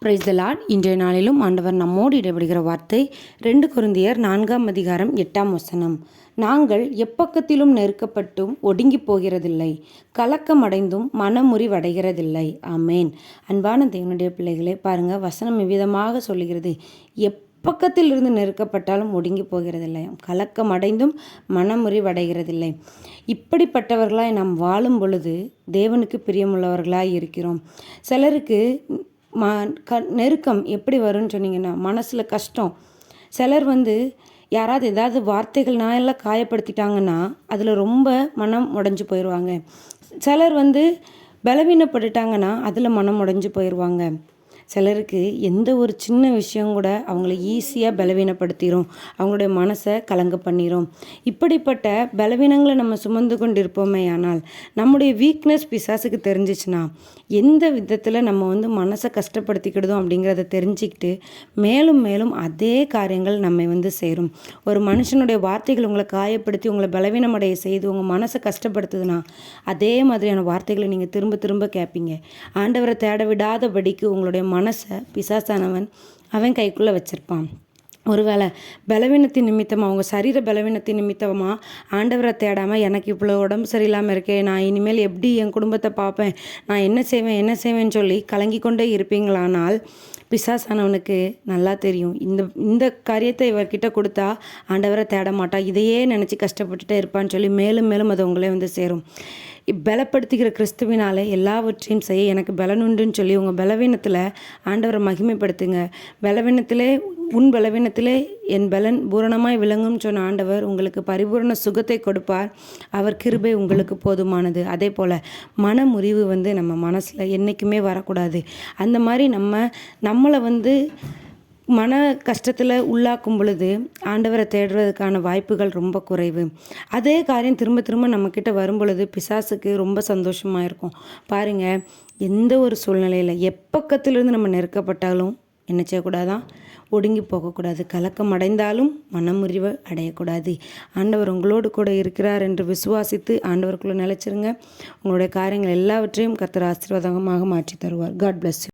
Praise the Lord. இன்றைய நாளிலும் ஆண்டவர் நம்மோடு இடைபடுகிற வார்த்தை 2 கொரிந்தியர் 4 அதிகாரம் 8 நாங்கள் எப்பக்கத்திலும் நெருக்கப்பட்டும் ஒடுங்கி போகிறதில்லை, கலக்கமடைந்தும் மனமுறிவடைகிறதில்லை. ஆமேன். அன்பான தேவனுடைய பிள்ளைகளே, பாருங்கள், வசனம் இவ்விதமாக சொல்லுகிறது. எப்பக்கத்தில் இருந்து நெருக்கப்பட்டாலும் ஒடுங்கி போகிறதில்லை, கலக்கமடைந்தும் மனமுறிவடைகிறதில்லை. இப்படிப்பட்டவர்களாய் நாம் வாழும் பொழுது தேவனுக்கு பிரியமுள்ளவர்களாய் இருக்கிறோம். சிலருக்கு நெருக்கம் எப்படி வரும்னு சொன்னீங்கன்னா, மனசில் கஷ்டம். சிலர் யாராவது ஏதாவது வார்த்தைகள்னால காயப்படுத்திட்டாங்கன்னா அதில் ரொம்ப மனம் உடைஞ்சு போயிடுவாங்க. சிலர் பலவீனப்பட்டுட்டாங்கன்னா அதில் மனம் உடைஞ்சு போயிடுவாங்க. சிலருக்கு எந்த ஒரு சின்ன விஷயம் கூட அவங்கள ஈஸியாக பலவீனப்படுத்திடும், அவங்களுடைய மனசை கலங்க பண்ணிடும். இப்படிப்பட்ட பலவீனங்களை நம்ம சுமந்து கொண்டு இருப்போமே, ஆனால் நம்முடைய வீக்னஸ் பிசாசுக்கு தெரிஞ்சிச்சுன்னா எந்த விதத்தில் நம்ம மனசை கஷ்டப்படுத்திக்கிடுதோம் அப்படிங்கிறத தெரிஞ்சுக்கிட்டு மேலும் மேலும் அதே காரியங்கள் நம்மை சேரும். ஒரு மனுஷனுடைய வார்த்தைகள் உங்களை காயப்படுத்தி உங்களை பலவீனமடைய செய்து உங்கள் மனசை கஷ்டப்படுத்துதுன்னா அதே மாதிரியான வார்த்தைகளை நீங்கள் திரும்ப திரும்ப கேட்பீங்க. ஆண்டவரை தேட விடாதபடிக்கு உங்களுடைய மனசை பிசாசானவன் அவன் கைக்குள்ளே வச்சிருப்பான். ஒருவேளை பலவீனத்தின் நிமித்தமாக, அவங்க சரீர பலவீனத்தின் நிமித்தமாக ஆண்டவரை தேடாமல், எனக்கு இவ்வளோ உடம்பு சரியில்லாமல் இருக்கே, நான் இனிமேல் எப்படி என் குடும்பத்தை பார்ப்பேன், நான் என்ன செய்வேன்னு சொல்லி கலங்கி கொண்டே இருப்பீங்களானால் பிசாசானவனுக்கு நல்லா தெரியும், இந்த காரியத்தை இவர்கிட்ட கொடுத்தா ஆண்டவரை தேட மாட்டா, இதையே நினச்சி கஷ்டப்பட்டுட்டே இருப்பான்னு சொல்லி மேலும் மேலும் அது உங்களே சேரும். பலப்படுத்துகிற கிறிஸ்துவினாலே எல்லாவற்றையும் செய்ய எனக்கு பலனுண்டுன்னு சொல்லி உங்கள் பலவீனத்தில் ஆண்டவரை மகிமைப்படுத்துங்க. உன் பலவீனத்திலே என் பலன் பூரணமாய் விளங்கும் சொன்ன ஆண்டவர் உங்களுக்கு பரிபூரண சுகத்தை கொடுப்பார். அவர் கிருபை உங்களுக்கு போதுமானது. அதே போல் மனமுறிவு நம்ம மனசில் என்றைக்குமே வரக்கூடாது. அந்த மாதிரி நம்மளை மன கஷ்டத்தில் உள்ளாக்கும் பொழுது ஆண்டவரை தேடுறதுக்கான வாய்ப்புகள் ரொம்ப குறைவு. அதே காரியம் திரும்ப திரும்ப நம்மக்கிட்ட வரும் பொழுது பிசாசுக்கு ரொம்ப சந்தோஷமாக இருக்கும். பாருங்கள், எந்த ஒரு சூழ்நிலையில் எப்பக்கத்திலிருந்து நம்ம நெருக்கப்பட்டாலும் என்ன செய்யக்கூடாதான், ஒடுங்கி போகக்கூடாது. கலக்கம் அடைந்தாலும் மனமுறிவு அடையக்கூடாது. ஆண்டவர் உங்களோடு கூட இருக்கிறார் என்று விசுவாசித்து ஆண்டவருக்குள்ளே நிலைச்சிருங்க. உங்களுடைய காரியங்கள் எல்லாவற்றையும் கர்த்தர் ஆசீர்வாதமாக மாற்றி தருவார். God bless you.